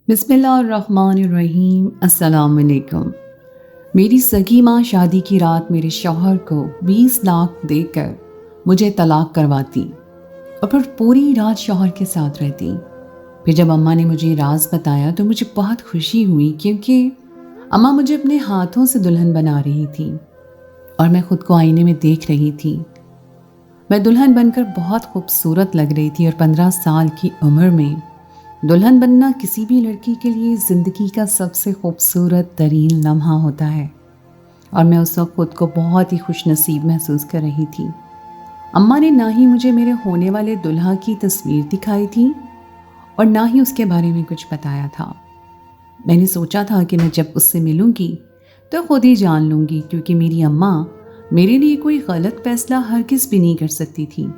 बिस्मिल्लाहिर्रहमानिर्रहीम। अस्सलाम वालेकुम। मेरी सगी माँ शादी की रात मेरे शौहर को 20 लाख देकर मुझे तलाक करवाती और फिर पूरी रात शौहर के साथ रहती। फिर जब अम्मा ने मुझे राज बताया तो मुझे बहुत खुशी हुई, क्योंकि अम्मा मुझे अपने हाथों से दुल्हन बना रही थी और मैं खुद को आईने में देख रही थी। मैं दुल्हन बनकर बहुत खूबसूरत लग रही थी और 15 साल की उम्र में दुल्हन बनना किसी भी लड़की के लिए ज़िंदगी का सबसे खूबसूरत तरीन लम्हा होता है और मैं उस वक्त खुद को बहुत ही खुश नसीब महसूस कर रही थी। अम्मा ने ना ही मुझे मेरे होने वाले दुल्हा की तस्वीर दिखाई थी और ना ही उसके बारे में कुछ बताया था। मैंने सोचा था कि मैं जब उससे मिलूंगी तो खुद ही जान लूंगी, क्योंकि मेरी अम्मा मेरे लिए कोई गलत फैसला हरगिज़ भी नहीं कर सकती थी।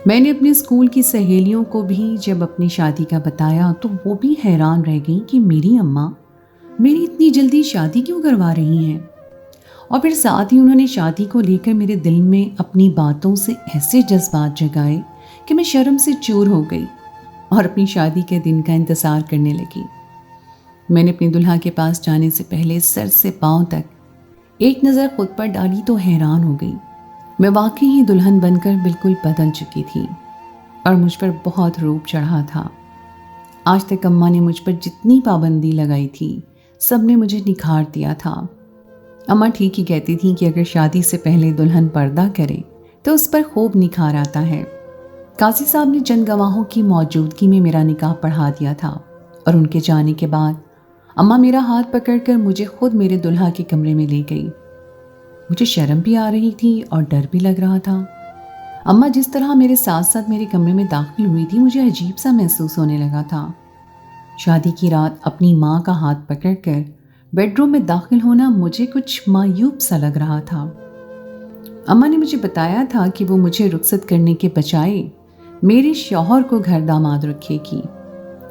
मैंने अपने स्कूल की सहेलियों को भी जब अपनी शादी का बताया तो वो भी हैरान रह गई कि मेरी अम्मा मेरी इतनी जल्दी शादी क्यों करवा रही हैं। और फिर साथ ही उन्होंने शादी को लेकर मेरे दिल में अपनी बातों से ऐसे जज्बात जगाए कि मैं शर्म से चूर हो गई और अपनी शादी के दिन का इंतज़ार करने लगी। मैंने अपने दुल्हा के पास जाने से पहले सर से पांव तक एक नज़र खुद पर डाली तो हैरान हो गई। मैं वाकई ही दुल्हन बनकर बिल्कुल बदल चुकी थी और मुझ पर बहुत रूप चढ़ा था। आज तक अम्मा ने मुझ पर जितनी पाबंदी लगाई थी सब ने मुझे निखार दिया था। अम्मा ठीक ही कहती थी कि अगर शादी से पहले दुल्हन पर्दा करे तो उस पर खूब निखार आता है। काजी साहब ने चंद गवाहों की मौजूदगी में मेरा निकाह पढ़ा दिया था और उनके जाने के बाद अम्मा मेरा हाथ पकड़कर मुझे खुद मेरे दुल्हा के कमरे में ले गई। मुझे शर्म भी आ रही थी और डर भी लग रहा था। अम्मा जिस तरह मेरे साथ साथ मेरे कमरे में दाखिल हुई थी, मुझे अजीब सा महसूस होने लगा था। शादी की रात अपनी माँ का हाथ पकड़कर बेडरूम में दाखिल होना मुझे कुछ मायूब सा लग रहा था। अम्मा ने मुझे बताया था कि वो मुझे रुखसत करने के बजाय मेरे शौहर को घर दामाद रखेगी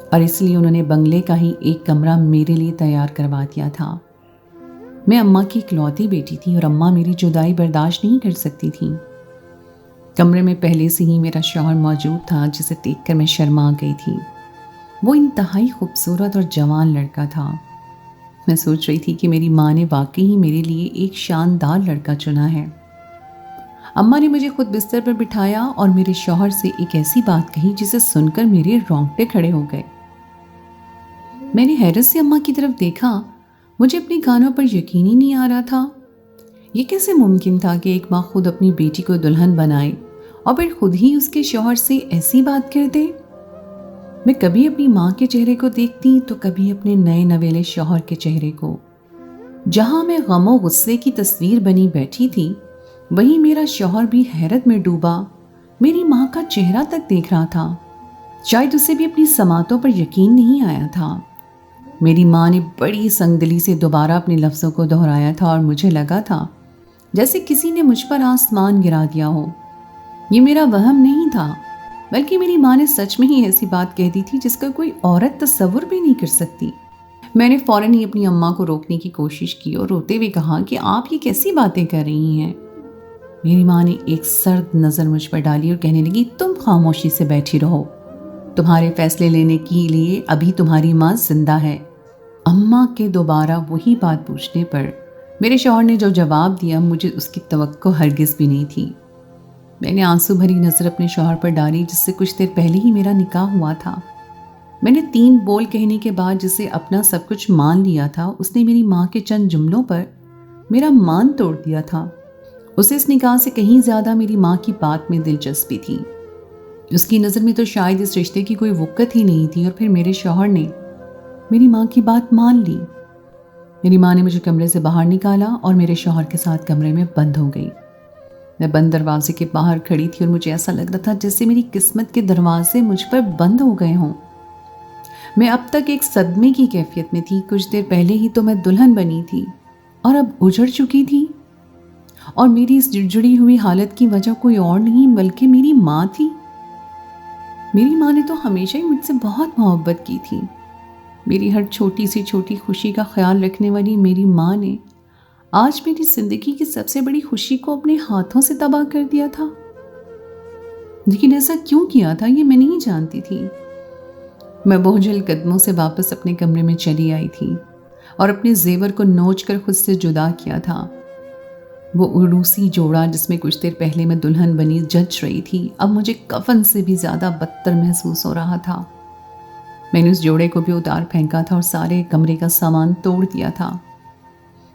और इसलिए उन्होंने बंगले का ही एक कमरा मेरे लिए तैयार करवा दिया था। मैं अम्मा की इकलौती बेटी थी और अम्मा मेरी जुदाई बर्दाश्त नहीं कर सकती थी। कमरे में पहले से ही मेरा शौहर मौजूद था, जिसे देखकर मैं शर्मा गई थी। वो इंतहाई खूबसूरत और जवान लड़का था। मैं सोच रही थी कि मेरी माँ ने वाकई ही मेरे लिए एक शानदार लड़का चुना है। अम्मा ने मुझे खुद बिस्तर पर बिठाया और मेरे शौहर से एक ऐसी बात कही जिसे सुनकर मेरे रोंगटे खड़े हो गए। मैंने हैरत से अम्मा की तरफ देखा। मुझे अपने कानों पर यकीन ही नहीं आ रहा था। ये कैसे मुमकिन था कि एक माँ खुद अपनी बेटी को दुल्हन बनाए और फिर खुद ही उसके शौहर से ऐसी बात कर दे। मैं कभी अपनी माँ के चेहरे को देखती तो कभी अपने नए नवेले शौहर के चेहरे को। जहां मैं गमो गुस्से की तस्वीर बनी बैठी थी, वहीं मेरा शौहर भी हैरत में डूबा मेरी माँ का चेहरा तक देख रहा था। शायद उसे भी अपनी समातों पर यकीन नहीं आया था। मेरी माँ ने बड़ी संगदिली से दोबारा अपने लफ्ज़ों को दोहराया था और मुझे लगा था जैसे किसी ने मुझ पर आसमान गिरा दिया हो। ये मेरा वहम नहीं था, बल्कि मेरी माँ ने सच में ही ऐसी बात कह दी थी जिसका कोई औरत तसव्वुर भी नहीं कर सकती। मैंने फौरन ही अपनी अम्मा को रोकने की कोशिश की और रोते हुए कहा कि आप ये कैसी बातें कर रही हैं। मेरी माँ ने एक सर्द नज़र मुझ पर डाली और कहने लगी, तुम खामोशी से बैठी रहो। तुम्हारे फैसले लेने के लिए अभी तुम्हारी माँ जिंदा है। अम्मा के दोबारा वही बात पूछने पर मेरे शौहर ने जो जवाब दिया, मुझे उसकी तवक्को हरगिज़ भी नहीं थी। मैंने आंसू भरी नज़र अपने शौहर पर डाली, जिससे कुछ देर पहले ही मेरा निकाह हुआ था। मैंने 3 बोल कहने के बाद जिसे अपना सब कुछ मान लिया था, उसने मेरी माँ के चंद जुमलों पर मेरा मान तोड़ दिया था। उसे इस निकाह से कहीं ज़्यादा मेरी माँ की बात में दिलचस्पी थी। उसकी नज़र में तो शायद इस रिश्ते की कोई वक़्त ही नहीं थी और फिर मेरे शौहर ने मेरी माँ की बात मान ली। मेरी माँ ने मुझे कमरे से बाहर निकाला और मेरे शौहर के साथ कमरे में बंद हो गई। मैं बंद दरवाजे के बाहर खड़ी थी और मुझे ऐसा लग रहा था जैसे मेरी किस्मत के दरवाजे मुझ पर बंद हो गए हों। मैं अब तक एक सदमे की कैफियत में थी। कुछ देर पहले ही तो मैं दुल्हन बनी थी और अब उजड़ चुकी थी, और मेरी इस जुड़ी हुई हालत की वजह कोई और नहीं बल्कि मेरी माँ थी। मेरी माँ ने तो हमेशा ही मुझसे बहुत मोहब्बत की थी। मेरी हर छोटी सी छोटी खुशी का ख्याल रखने वाली मेरी माँ ने आज मेरी जिंदगी की सबसे बड़ी खुशी को अपने हाथों से तबाह कर दिया था। लेकिन ऐसा क्यों किया था ये मैं नहीं जानती थी। मैं बोझल कदमों से वापस अपने कमरे में चली आई थी और अपने जेवर को नोच कर खुद से जुदा किया था। वो उरूसी जोड़ा जिसमें कुछ देर पहले मैं दुल्हन बनी जच रही थी, अब मुझे कफन से भी ज़्यादा बदतर महसूस हो रहा था। मैंने उस जोड़े को भी उतार फेंका था और सारे कमरे का सामान तोड़ दिया था।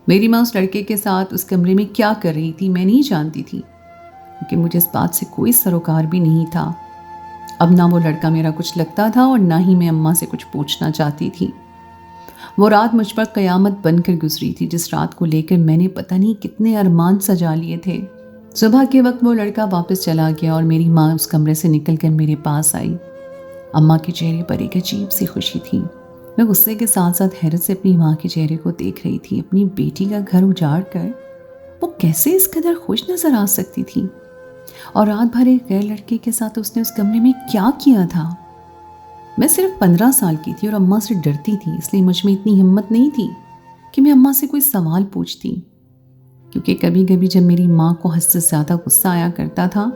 मेरी माँ उस लड़के के साथ उस कमरे में क्या कर रही थी मैं नहीं जानती थी, क्योंकि मुझे इस बात से कोई सरोकार भी नहीं था। अब ना वो लड़का मेरा कुछ लगता था और ना ही मैं अम्मा से कुछ पूछना चाहती थी। वो रात मुझ पर कयामत बनकर गुजरी थी, जिस रात को लेकर मैंने पता नहीं कितने अरमान सजा लिए थे। सुबह के वक्त वो लड़का वापस चला गया और मेरी माँ उस कमरे से निकलकर मेरे पास आई। अम्मा के चेहरे पर एक अजीब सी खुशी थी। मैं गुस्से के साथ साथ हैरत से अपनी माँ के चेहरे को देख रही थी। अपनी बेटी का घर उजाड़ कर वो कैसे इस कदर खुश नजर आ सकती थी, और रात भर एक गैर लड़के के साथ उसने उस कमरे में क्या किया था। मैं सिर्फ 15 साल की थी और अम्मा से डरती थी, इसलिए मुझ में इतनी हिम्मत नहीं थी कि मैं अम्मा से कोई सवाल पूछती, क्योंकि कभी कभी जब मेरी माँ को हद से ज़्यादा गुस्सा आया करता था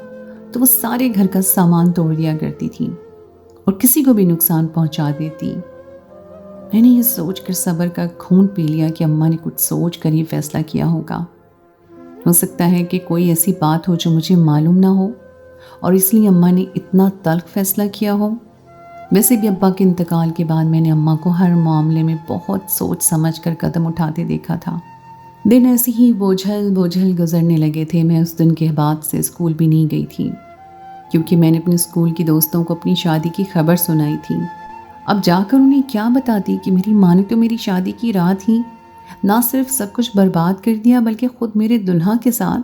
तो वो सारे घर का सामान तोड़ दिया करती थी और किसी को भी नुकसान पहुंचा देती। मैंने ये सोच कर सब्र का खून पी लिया कि अम्मा ने कुछ सोच कर ये फैसला किया होगा। हो सकता है कि कोई ऐसी बात हो जो मुझे मालूम ना हो और इसलिए अम्मा ने इतना तल्ख फैसला किया हो। वैसे भी अब्बा के इंतकाल के बाद मैंने अम्मा को हर मामले में बहुत सोच समझ कर कदम उठाते देखा था। दिन ऐसे ही बोझल बोझल गुजरने लगे थे। मैं उस दिन के बाद से स्कूल भी नहीं गई थी, क्योंकि मैंने अपने स्कूल की दोस्तों को अपनी शादी की खबर सुनाई थी। अब जाकर उन्हें क्या बताती कि मेरी माँ ने तो मेरी शादी की रात ही ना सिर्फ सब कुछ बर्बाद कर दिया, बल्कि खुद मेरे दुल्हा के साथ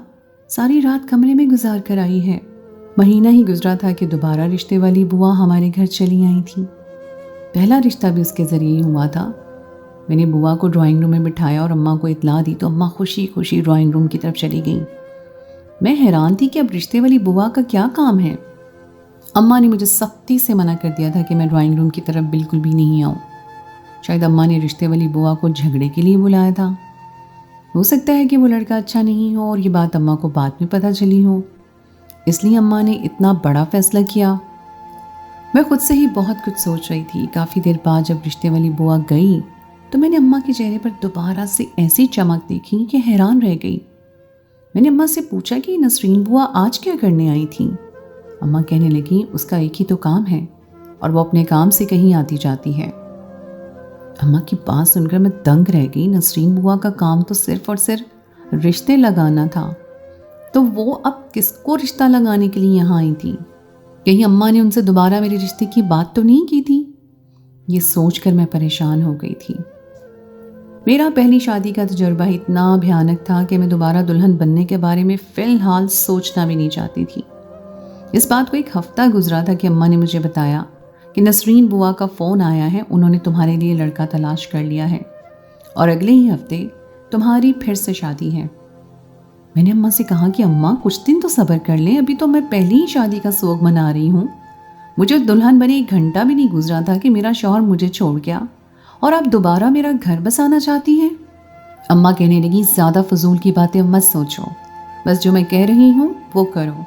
सारी रात कमरे में गुजार कर आई है। महीना ही गुजरा था कि दोबारा रिश्ते वाली बुआ हमारे घर चली आई थी। पहला रिश्ता भी उसके ज़रिए ही हुआ था। मैंने बुआ को ड्राइंग रूम में बिठाया और अम्मा को इतला दी तो अम्मा खुशी खुशी ड्राइंग रूम की तरफ चली गई। मैं हैरान थी कि अब रिश्ते वाली बुआ का क्या काम है। अम्मा ने मुझे सख्ती से मना कर दिया था कि मैं ड्राइंग रूम की तरफ बिल्कुल भी नहीं आऊँ। शायद अम्मा ने रिश्ते वाली बुआ को झगड़े के लिए बुलाया था। हो सकता है कि वो लड़का अच्छा नहीं हो और ये बात अम्मा को बाद में पता चली हो, इसलिए अम्मा ने इतना बड़ा फैसला किया। मैं खुद से ही बहुत कुछ सोच रही थी। काफ़ी देर बाद जब रिश्ते वाली बुआ गई तो मैंने अम्मा के चेहरे पर दोबारा से ऐसी चमक देखी कि हैरान रह गई। मैंने अम्मा से पूछा कि नसरीन बुआ आज क्या करने आई थी। अम्मा कहने लगी, उसका एक ही तो काम है और वो अपने काम से कहीं आती जाती है। अम्मा की बात सुनकर मैं दंग रह गई। नसरीन बुआ का काम तो सिर्फ और सिर्फ रिश्ते लगाना था, तो वो अब किसको रिश्ता लगाने के लिए यहाँ आई थी? कहीं अम्मा ने उनसे दोबारा मेरे रिश्ते की बात तो नहीं की थी? ये सोचकर मैं परेशान हो गई थी। मेरा पहली शादी का तजुर्बा इतना भयानक था कि मैं दोबारा दुल्हन बनने के बारे में फ़िलहाल सोचना भी नहीं चाहती थी। इस बात को एक हफ्ता गुजरा था कि अम्मा ने मुझे बताया कि नसरीन बुआ का फ़ोन आया है, उन्होंने तुम्हारे लिए लड़का तलाश कर लिया है और अगले ही हफ्ते तुम्हारी फिर से शादी है। मैंने अम्मा से कहा कि अम्मा कुछ दिन तो सब्र कर लें, अभी तो मैं पहली ही शादी का सोग मना रही हूँ। मुझे दुल्हन बने 1 घंटा भी नहीं गुजरा था कि मेरा शौहर मुझे छोड़ गया और आप दोबारा मेरा घर बसाना चाहती हैं। अम्मा कहने लगी, ज़्यादा फजूल की बातें मत सोचो, बस जो मैं कह रही हूँ वो करो।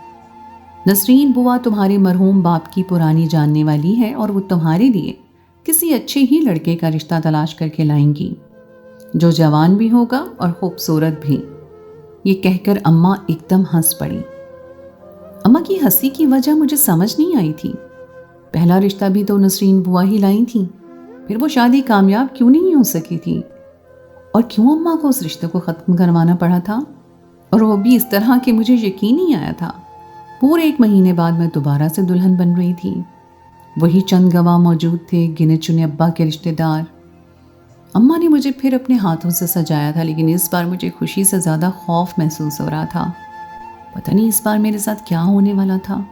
नसरीन बुआ तुम्हारे मरहूम बाप की पुरानी जानने वाली है और वो तुम्हारे लिए किसी अच्छे ही लड़के का रिश्ता तलाश करके लाएंगी, जो जवान भी होगा और खूबसूरत भी। ये कहकर अम्मा एकदम हंस पड़ी। अम्मा की हंसी की वजह मुझे समझ नहीं आई थी। पहला रिश्ता भी तो नसरीन बुआ ही लाई थी, फिर वो शादी कामयाब क्यों नहीं हो सकी थी और क्यों अम्मा को उस रिश्ते को ख़त्म करवाना पड़ा था, और वो भी इस तरह कि मुझे यकीन नहीं आया था। पूरे 1 महीने बाद मैं दोबारा से दुल्हन बन रही थी। वही चंद गवाह मौजूद थे, गिने चुने अब्बा के रिश्तेदार। अम्मा ने मुझे फिर अपने हाथों से सजाया था, लेकिन इस बार मुझे खुशी से ज़्यादा खौफ महसूस हो रहा था। पता नहीं इस बार मेरे साथ क्या होने वाला था।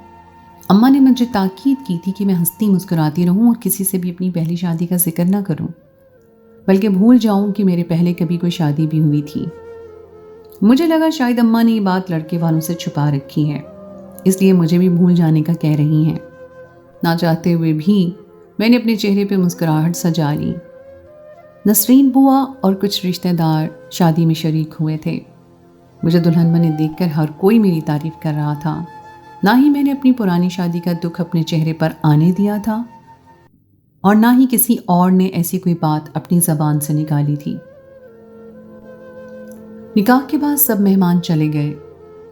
अम्मा ने मुझे ताकीद की थी कि मैं हंसती मुस्कुराती रहूं और किसी से भी अपनी पहली शादी का जिक्र ना करूं, बल्कि भूल जाऊं कि मेरे पहले कभी कोई शादी भी हुई थी। मुझे लगा शायद अम्मा ने ये बात लड़के वालों से छुपा रखी है, इसलिए मुझे भी भूल जाने का कह रही हैं। ना चाहते हुए भी मैंने अपने चेहरे पे मुस्कुराहट सजा ली। नसरीन बुआ और कुछ रिश्तेदार शादी में शरीक हुए थे। मुझे दुल्हन बने देखकर हर कोई मेरी तारीफ कर रहा था। ना ही मैंने अपनी पुरानी शादी का दुख अपने चेहरे पर आने दिया था। और ना ही किसी और ने ऐसी कोई बात अपनी ज़बान से निकाली थी। निकाह के बाद सब मेहमान चले गए।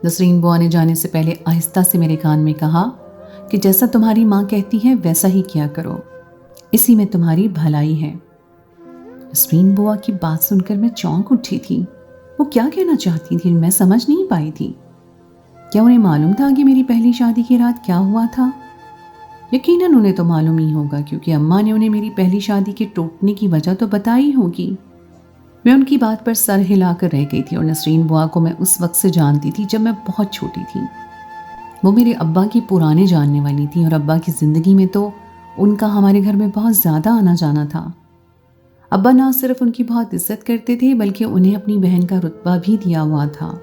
नसरीन बुआ ने जाने से पहले आहिस्ता से मेरे कान में कहा कि जैसा तुम्हारी माँ कहती है वैसा ही किया करो, इसी में तुम्हारी भलाई है। नसरीन बुआ की बात सुनकर मैं चौंक उठी थी। वो क्या कहना चाहती थी मैं समझ नहीं पाई थी। क्या उन्हें मालूम था कि मेरी पहली शादी की रात क्या हुआ था? यकीनन उन्हें तो मालूम ही होगा, क्योंकि अम्मा ने उन्हें मेरी पहली शादी के टूटने की वजह तो बताई होगी। मैं उनकी बात पर सर हिलाकर रह गई थी और नसरीन बुआ को मैं उस वक्त से जानती थी जब मैं बहुत छोटी थी। वो मेरे अब्बा की पुराने जानने वाली थी और अब्बा की ज़िंदगी में तो उनका हमारे घर में बहुत ज़्यादा आना जाना था। अब्बा ना सिर्फ उनकी बहुत इज्जत करते थे बल्कि उन्हें अपनी बहन का रुतबा भी दिया हुआ था।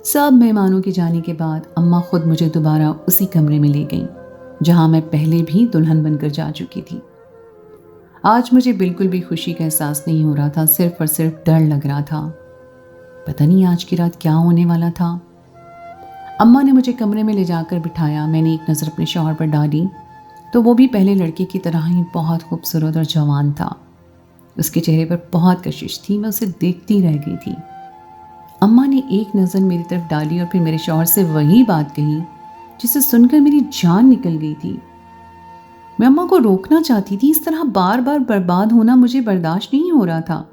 सब मेहमानों के जाने के बाद अम्मा खुद मुझे दोबारा उसी कमरे में ले गईं जहां मैं पहले भी दुल्हन बनकर जा चुकी थी। आज मुझे बिल्कुल भी खुशी का एहसास नहीं हो रहा था, सिर्फ और सिर्फ डर लग रहा था। पता नहीं आज की रात क्या होने वाला था। अम्मा ने मुझे कमरे में ले जाकर बिठाया। मैंने एक नज़र अपने शौहर पर डाली तो वो भी पहले लड़के की तरह ही बहुत खूबसूरत और जवान था। उसके चेहरे पर बहुत कशिश थी। मैं उसे देखती रह गई थी। अम्मा ने एक नज़र मेरी तरफ डाली और फिर मेरे शौहर से वही बात कही जिसे सुनकर मेरी जान निकल गई थी। मैं अम्मा को रोकना चाहती थी, इस तरह बार बार बर्बाद होना मुझे बर्दाश्त नहीं हो रहा था।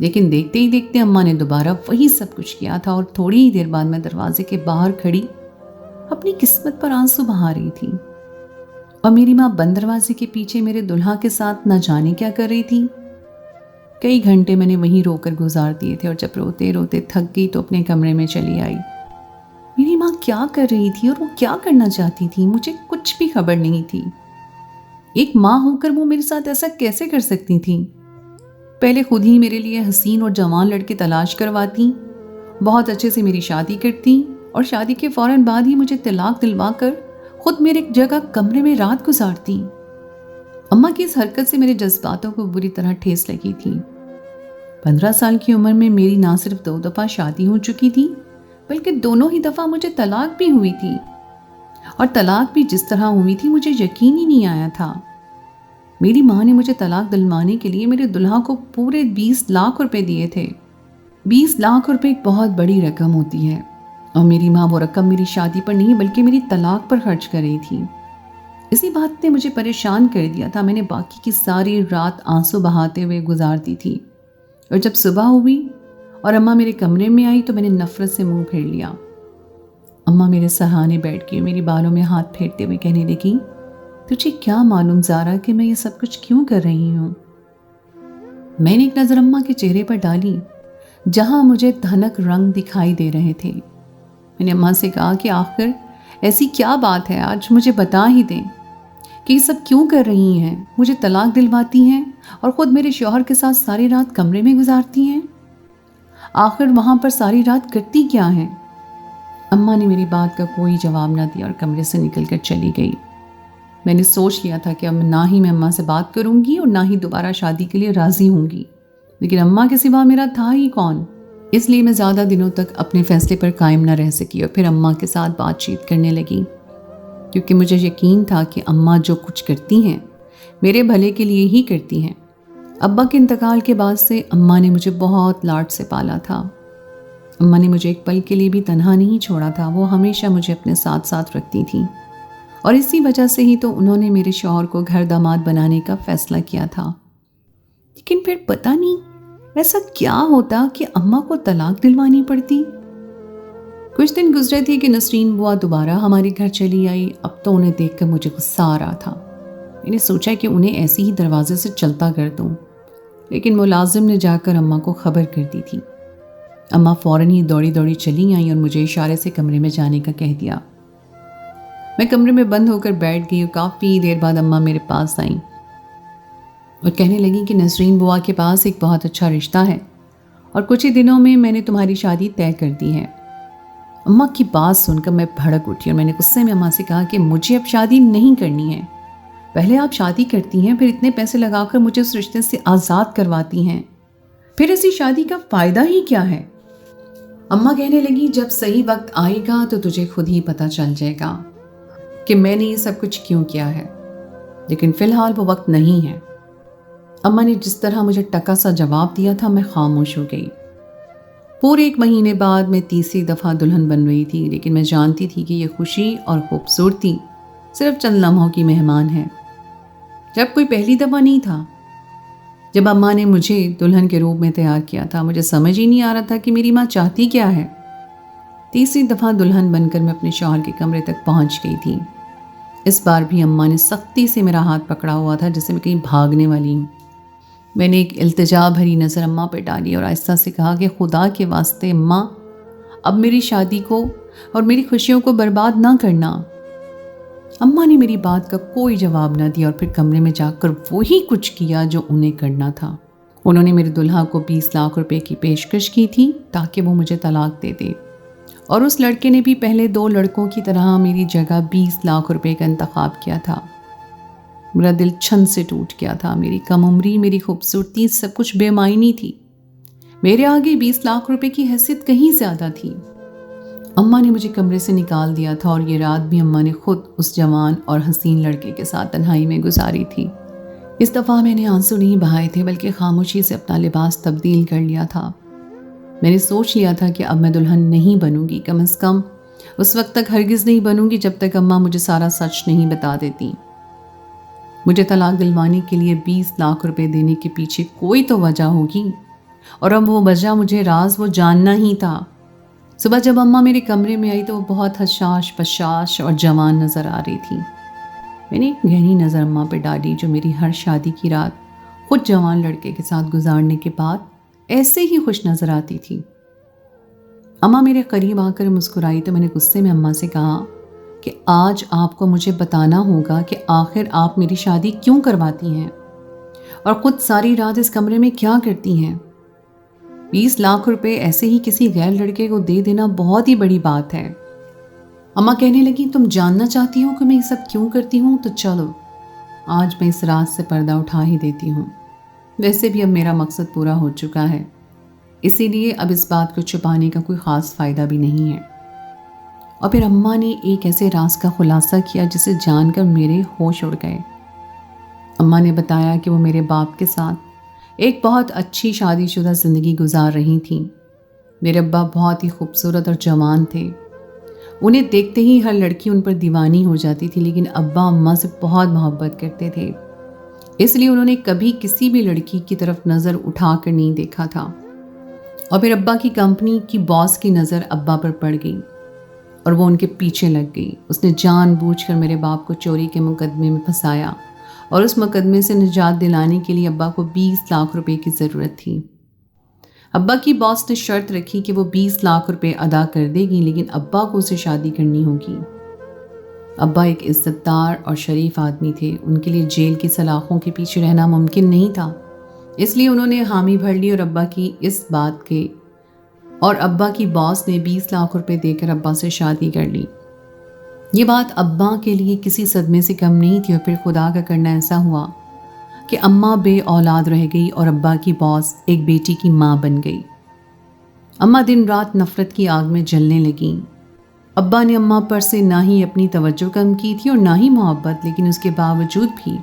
लेकिन देखते ही देखते अम्मा ने दोबारा वही सब कुछ किया था और थोड़ी ही देर बाद मैं दरवाजे के बाहर खड़ी अपनी किस्मत पर आंसू बहा रही थी और मेरी माँ बंद दरवाजे के पीछे मेरे दुल्हा के साथ न जाने क्या कर रही थी। कई घंटे मैंने वहीं रोकर गुजार दिए थे और जब रोते रोते थक गई तो अपने कमरे में चली आई। मेरी माँ क्या कर रही थी और वो क्या करना चाहती थी मुझे कुछ भी खबर नहीं थी। एक माँ होकर वो मेरे साथ ऐसा कैसे कर सकती थी? पहले खुद ही मेरे लिए हसीन और जवान लड़के तलाश करवाती, बहुत अच्छे से मेरी शादी करती और शादी के फौरन बाद ही मुझे तलाक दिलवा कर खुद मेरे एक जगह कमरे में रात गुजारती। अम्मा की इस हरकत से मेरे जज्बातों को बुरी तरह ठेस लगी थी। 15 साल की उम्र में मेरी ना सिर्फ 2 दफ़ा शादी हो चुकी थी बल्कि दोनों ही दफ़ा मुझे तलाक भी हुई थी और तलाक भी जिस तरह हुई थी मुझे यकीन ही नहीं आया था। मेरी माँ ने मुझे तलाक दिलवाने के लिए मेरे दुल्हा को पूरे 20 लाख रुपए दिए थे। 20 लाख रुपए एक बहुत बड़ी रकम होती है और मेरी माँ वो रकम मेरी शादी पर नहीं बल्कि मेरी तलाक पर खर्च कर रही थी। इसी बात ने मुझे परेशान कर दिया था। मैंने बाकी की सारी रात आंसू बहाते हुए गुजार दी थी और जब सुबह हुई और अम्मा मेरे कमरे में आई तो मैंने नफरत से मुंह फेर लिया। अम्मा मेरे सहाने बैठ के मेरे बालों में हाथ फेरते हुए कहने लगी, तुझे क्या मालूम ज़ारा कि मैं ये सब कुछ क्यों कर रही हूँ? मैंने एक नज़र अम्मा के चेहरे पर डाली जहाँ मुझे धनक रंग दिखाई दे रहे थे। मैंने अम्मा से कहा कि आखिर ऐसी क्या बात है, आज मुझे बता ही दें कि ये सब क्यों कर रही हैं। मुझे तलाक दिलवाती हैं और ख़ुद मेरे शौहर के साथ सारी रात कमरे में गुजारती हैं। आखिर वहाँ पर सारी रात करती क्या हैं? अम्मा ने मेरी बात का कोई जवाब ना दिया और कमरे से निकलकर चली गई। मैंने सोच लिया था कि अब ना ही मैं अम्मा से बात करूँगी और ना ही दोबारा शादी के लिए राज़ी होंगी, लेकिन अम्मा के सिवा मेरा था ही कौन। इसलिए मैं ज़्यादा दिनों तक अपने फ़ैसले पर कायम न रह सकी और फिर अम्मा के साथ बातचीत करने लगी, क्योंकि मुझे यकीन था कि अम्मा जो कुछ करती हैं मेरे भले के लिए ही करती हैं। अब्बा के इंतकाल के बाद से अम्मा ने मुझे बहुत लाड से पाला था। अम्मा ने मुझे एक पल के लिए भी तन्हा नहीं छोड़ा था। वो हमेशा मुझे अपने साथ साथ रखती थी और इसी वजह से ही तो उन्होंने मेरे शौहर को घर दामाद बनाने का फ़ैसला किया था। लेकिन फिर पता नहीं ऐसा क्या होता कि अम्मा को तलाक दिलवानी पड़ती। कुछ दिन गुजरे थे कि नसरीन बुआ दोबारा हमारे घर चली आई। अब तो उन्हें देखकर मुझे गुस्सा आ रहा था। मैंने सोचा कि उन्हें ऐसे ही दरवाजे से चलता कर दूं, लेकिन मुलाजिम ने जाकर अम्मा को खबर कर दी थी। अम्मा फ़ौरन ही दौड़ी दौड़ी चली आई और मुझे इशारे से कमरे में जाने का कह दिया। मैं कमरे में बंद होकर बैठ गई और काफ़ी देर बाद अम्मा मेरे पास आई और कहने लगी कि नसरीन बुआ के पास एक बहुत अच्छा रिश्ता है और कुछ ही दिनों में मैंने तुम्हारी शादी तय कर दी है। अम्मा की बात सुनकर मैं भड़क उठी और मैंने गुस्से में अम्मा से कहा कि मुझे अब शादी नहीं करनी है। पहले आप शादी करती हैं, फिर इतने पैसे लगाकर मुझे उस रिश्ते से आज़ाद करवाती हैं, फिर ऐसी शादी का फ़ायदा ही क्या है? अम्मा कहने लगी, जब सही वक्त आएगा तो तुझे खुद ही पता चल जाएगा कि मैंने ये सब कुछ क्यों किया है। لیکن فی الحال وہ وقت نہیں ہے۔ اماں نے جس طرح مجھے ٹکا سا جواب دیا تھا، میں خاموش ہو گئی۔ پورے 1 مہینے بعد میں تیسری دفعہ دلہن بن رہی تھی، لیکن میں جانتی تھی کہ یہ خوشی اور خوبصورتی صرف چند لمحوں کی مہمان ہے، جب کوئی پہلی دفعہ نہیں تھا۔ جب اماں نے مجھے دلہن کے روپ میں تیار کیا تھا، مجھے سمجھ ہی نہیں آ رہا تھا کہ میری ماں چاہتی کیا ہے۔ تیسری دفعہ دلہن بن کر میں اپنے شوہر کے کمرے تک پہنچ گئی تھی۔ اس بار بھی اماں نے سختی سے میرا ہاتھ پکڑا ہوا تھا، جیسے میں کہیں بھاگنے والی ہوں۔ میں نے ایک التجا بھری نظر اماں پہ ڈالی اور آہستہ سے کہا کہ خدا کے واسطے اماں، اب میری شادی کو اور میری خوشیوں کو برباد نہ کرنا۔ اماں نے میری بات کا کوئی جواب نہ دیا اور پھر کمرے میں جا کر وہی کچھ کیا جو انہیں کرنا تھا۔ انہوں نے میرے دلہا کو 20 لاکھ روپے کی پیشکش کی تھی تاکہ وہ مجھے طلاق دے دے، اور اس لڑکے نے بھی پہلے 2 لڑکوں کی طرح میری جگہ 20 لاکھ روپے کا انتخاب کیا تھا۔ میرا دل چھن سے ٹوٹ گیا تھا۔ میری کم عمری، میری خوبصورتی، سب کچھ بے معنی تھی۔ میرے آگے 20 لاکھ روپے کی حیثیت کہیں زیادہ تھی۔ اماں نے مجھے کمرے سے نکال دیا تھا اور یہ رات بھی اماں نے خود اس جوان اور حسین لڑکے کے ساتھ تنہائی میں گزاری تھی۔ اس دفعہ میں نے آنسو نہیں بہائے تھے، بلکہ خاموشی سے اپنا لباس تبدیل کر لیا تھا۔ میں نے سوچ لیا تھا کہ اب میں دلہن نہیں بنوں گی، کم از کم اس وقت تک ہرگز نہیں بنوں گی جب تک اماں مجھے سارا سچ نہیں بتا دیتی۔ مجھے طلاق دلوانے کے لیے 20 لاکھ روپے دینے کے پیچھے کوئی تو وجہ ہوگی، اور اب وہ وجہ مجھے راز وہ جاننا ہی تھا۔ صبح جب اماں میرے کمرے میں آئی تو وہ بہت حشاش بشاش اور جوان نظر آ رہی تھی۔ میں نے ایک گہری نظر اماں پہ ڈالی، جو میری ہر شادی کی رات خود جوان لڑکے کے ساتھ گزارنے کے بعد ایسے ہی خوش نظر آتی تھی۔ اماں میرے قریب آ کر مسکرائی تو میں نے غصے میں اماں سے کہا کہ آج آپ کو مجھے بتانا ہوگا کہ آخر آپ میری شادی کیوں کرواتی ہیں، اور خود ساری رات اس کمرے میں کیا کرتی ہیں۔ 20 لاکھ روپے ایسے ہی کسی غیر لڑکے کو دے دینا بہت ہی بڑی بات ہے۔ اماں کہنے لگی، تم جاننا چاہتی ہو کہ میں یہ سب کیوں کرتی ہوں؟ تو چلو آج میں اس رات سے پردہ اٹھا ہی دیتی ہوں۔ ویسے بھی اب میرا مقصد پورا ہو چکا ہے، اسی لیے اب اس بات کو چھپانے کا کوئی خاص فائدہ بھی نہیں ہے۔ اور پھر اماں نے ایک ایسے راز کا خلاصہ کیا جسے جان کر میرے ہوش اڑ گئے۔ اماں نے بتایا کہ وہ میرے باپ کے ساتھ ایک بہت اچھی شادی شدہ زندگی گزار رہی تھیں۔ میرے ابا بہت ہی خوبصورت اور جوان تھے، انہیں دیکھتے ہی ہر لڑکی ان پر دیوانی ہو جاتی تھی، لیکن ابا اماں سے بہت محبت کرتے تھے، اس لیے انہوں نے کبھی کسی بھی لڑکی کی طرف نظر اٹھا کر نہیں دیکھا تھا۔ اور پھر ابا کی کمپنی کی باس کی نظر ابا پر پڑ گئی اور وہ ان کے پیچھے لگ گئی۔ اس نے جان بوجھ کر میرے باپ کو چوری کے مقدمے میں پھنسایا، اور اس مقدمے سے نجات دلانے کے لیے ابا کو 20 لاکھ روپے کی ضرورت تھی۔ ابا کی باس نے شرط رکھی کہ وہ 20 لاکھ روپے ادا کر دے گی، لیکن ابا کو اسے شادی کرنی ہوگی۔ ابا ایک عزت دار اور شریف آدمی تھے، ان کے لیے جیل کی سلاخوں کے پیچھے رہنا ممکن نہیں تھا، اس لیے انہوں نے حامی بھر لی، اور ابا کی باس نے 20 لاکھ روپے دے کر ابا سے شادی کر لی۔ یہ بات ابا کے لیے کسی صدمے سے کم نہیں تھی، اور پھر خدا کا کرنا ایسا ہوا کہ اماں بے اولاد رہ گئی اور ابا کی باس ایک بیٹی کی ماں بن گئی۔ اماں دن رات نفرت کی آگ میں جلنے لگیں۔ ابا نے اماں پر سے نہ ہی اپنی توجہ کم کی تھی اور نہ ہی محبت، لیکن اس کے باوجود بھی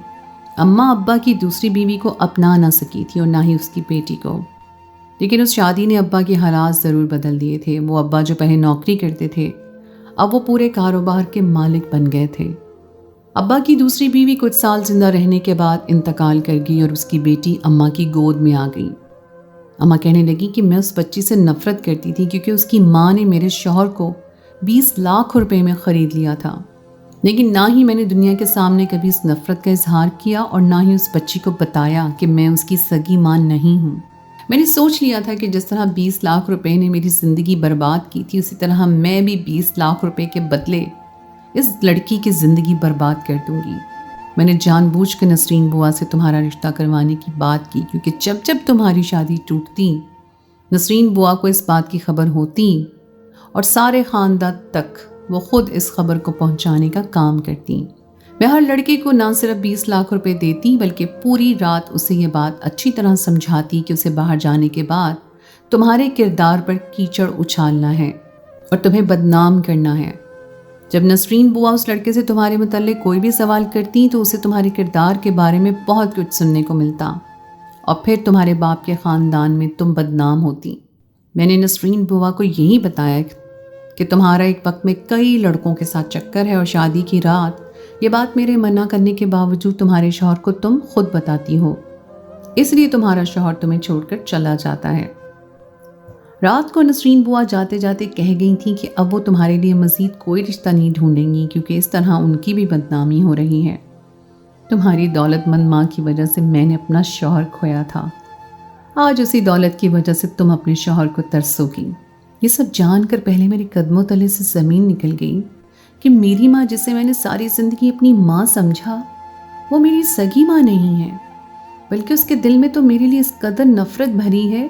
اماں ابا کی دوسری بیوی کو اپنا نہ سکی تھی اور نہ ہی اس کی بیٹی کو۔ لیکن اس شادی نے ابا کے حالات ضرور بدل دیے تھے۔ وہ ابا جو پہلے نوکری کرتے تھے، اب وہ پورے کاروبار کے مالک بن گئے تھے۔ ابا کی دوسری بیوی کچھ سال زندہ رہنے کے بعد انتقال کر گئی اور اس کی بیٹی اماں کی گود میں آ گئی۔ اماں کہنے لگی کہ میں اس بچی سے نفرت کرتی تھی کیونکہ اس کی ماں نے میرے شوہر کو 20 لاکھ روپے میں خرید لیا تھا، لیکن نہ ہی میں نے دنیا کے سامنے کبھی اس نفرت کا اظہار کیا اور نہ ہی اس بچی کو بتایا کہ میں اس کی سگی ماں نہیں ہوں۔ میں نے سوچ لیا تھا کہ جس طرح 20 لاکھ روپے نے میری زندگی برباد کی تھی، اسی طرح میں بھی 20 لاکھ روپے کے بدلے اس لڑکی کی زندگی برباد کر دوں گی۔ میں نے جان بوجھ کر نسرین بوا سے تمہارا رشتہ کروانے کی بات کی، کیونکہ جب تمہاری شادی ٹوٹتی، نسرین بوا کو اس بات کی خبر ہوتی اور سارے خاندان تک وہ خود اس خبر کو پہنچانے کا کام کرتی۔ میں ہر لڑکے کو نہ صرف 20 لاکھ روپے دیتی، بلکہ پوری رات اسے یہ بات اچھی طرح سمجھاتی کہ اسے باہر جانے کے بعد تمہارے کردار پر کیچڑ اچھالنا ہے اور تمہیں بدنام کرنا ہے، جب نسرین بوا اس لڑکے سے تمہارے متعلق کوئی بھی سوال کرتی تو اسے تمہارے کردار کے بارے میں بہت کچھ سننے کو ملتا، اور پھر تمہارے باپ کے خاندان میں تم بدنام ہوتی۔ میں نے نسرین بوا کو یہی بتایا کہ تمہارا ایک وقت میں کئی لڑکوں کے ساتھ چکر ہے، اور شادی کی رات یہ بات میرے منع کرنے کے باوجود تمہارے شوہر کو تم خود بتاتی ہو، اس لیے تمہارا شوہر تمہیں چھوڑ کر چلا جاتا ہے۔ رات کو نسرین بوا جاتے جاتے کہہ گئی تھیں کہ اب وہ تمہارے لیے مزید کوئی رشتہ نہیں ڈھونڈیں گی، کیونکہ اس طرح ان کی بھی بدنامی ہو رہی ہے۔ تمہاری دولت مند ماں کی وجہ سے میں نے اپنا شوہر کھویا تھا، آج اسی دولت کی وجہ سے تم اپنے شوہر کو ترسو گی۔ یہ سب جان کر پہلے میرے قدموں تلے سے زمین نکل گئی کہ میری ماں، جسے میں نے ساری زندگی اپنی ماں سمجھا، وہ میری سگی ماں نہیں ہے، بلکہ اس کے دل میں تو میرے لیے اس قدر نفرت بھری ہے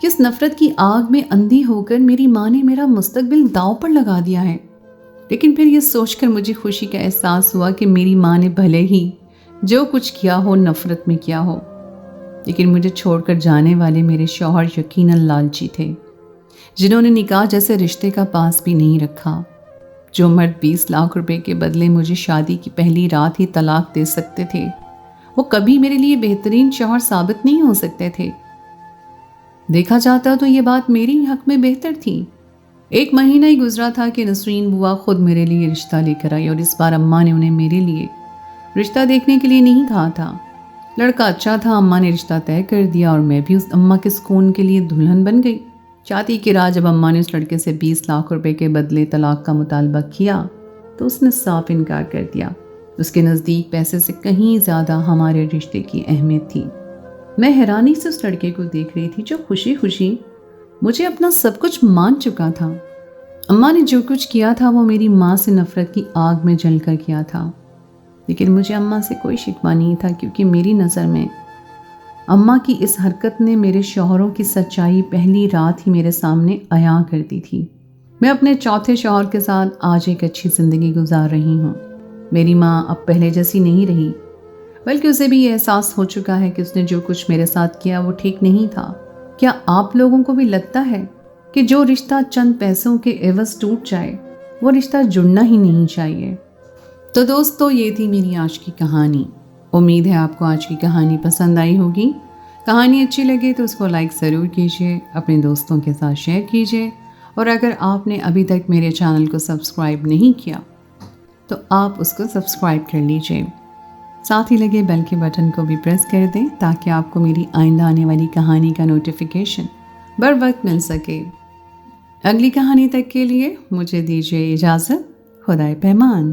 کہ اس نفرت کی آگ میں اندھی ہو کر میری ماں نے میرا مستقبل داؤ پر لگا دیا ہے۔ لیکن پھر یہ سوچ کر مجھے خوشی کا احساس ہوا کہ میری ماں نے بھلے ہی جو کچھ کیا ہو نفرت میں کیا ہو، لیکن مجھے چھوڑ کر جانے والے میرے شوہر یقیناً لالچی تھے، جنہوں نے نکاح جیسے رشتے کا پاس بھی نہیں رکھا۔ جو مرد 20 لاکھ روپے کے بدلے مجھے شادی کی پہلی رات ہی طلاق دے سکتے تھے، وہ کبھی میرے لیے بہترین شوہر ثابت نہیں ہو سکتے تھے۔ دیکھا جاتا تو یہ بات میری حق میں بہتر تھی۔ 1 مہینہ ہی گزرا تھا کہ نسرین بوا خود میرے لیے رشتہ لے کر آئی، اور اس بار اماں نے انہیں میرے لیے رشتہ دیکھنے کے لیے نہیں کہا تھا۔ لڑکا اچھا تھا، اماں نے رشتہ طے کر دیا، اور میں بھی اس اماں کے سکون کے لیے دلہن بن گئی۔ شادی کی رات جب اماں نے اس لڑکے سے 20 لاکھ روپے کے بدلے طلاق کا مطالبہ کیا تو اس نے صاف انکار کر دیا۔ اس کے نزدیک پیسے سے کہیں زیادہ ہمارے رشتے کی اہمیت تھی۔ میں حیرانی سے اس لڑکے کو دیکھ رہی تھی جو خوشی خوشی مجھے اپنا سب کچھ مان چکا تھا۔ اماں نے جو کچھ کیا تھا وہ میری ماں سے نفرت کی آگ میں جل کر کیا تھا، لیکن مجھے اماں سے کوئی شکوہ نہیں تھا، کیونکہ میری نظر میں اماں کی اس حرکت نے میرے شوہروں کی سچائی پہلی رات ہی میرے سامنے عیاں کر دی تھی۔ میں اپنے چوتھے شوہر کے ساتھ آج ایک اچھی زندگی گزار رہی ہوں۔ میری ماں اب پہلے جیسی نہیں رہی، بلکہ اسے بھی یہ احساس ہو چکا ہے کہ اس نے جو کچھ میرے ساتھ کیا وہ ٹھیک نہیں تھا۔ کیا آپ لوگوں کو بھی لگتا ہے کہ جو رشتہ چند پیسوں کے عوض ٹوٹ جائے وہ رشتہ جڑنا ہی نہیں چاہیے؟ تو دوستو، یہ تھی میری آج کی کہانی۔ امید ہے آپ کو آج کی کہانی پسند آئی ہوگی۔ کہانی اچھی لگے تو اس کو لائک ضرور کیجیے، اپنے دوستوں کے ساتھ شیئر کیجیے، اور اگر آپ نے ابھی تک میرے چینل کو سبسکرائب نہیں کیا تو آپ اس کو سبسکرائب کر لیجیے، ساتھ ہی لگے بیل کے بٹن کو بھی پریس کر دیں تاکہ آپ کو میری آئندہ آنے والی کہانی کا نوٹیفیکیشن بر وقت مل سکے۔ اگلی کہانی تک کے لیے مجھے دیجیے اجازت۔ خدائے پیمان۔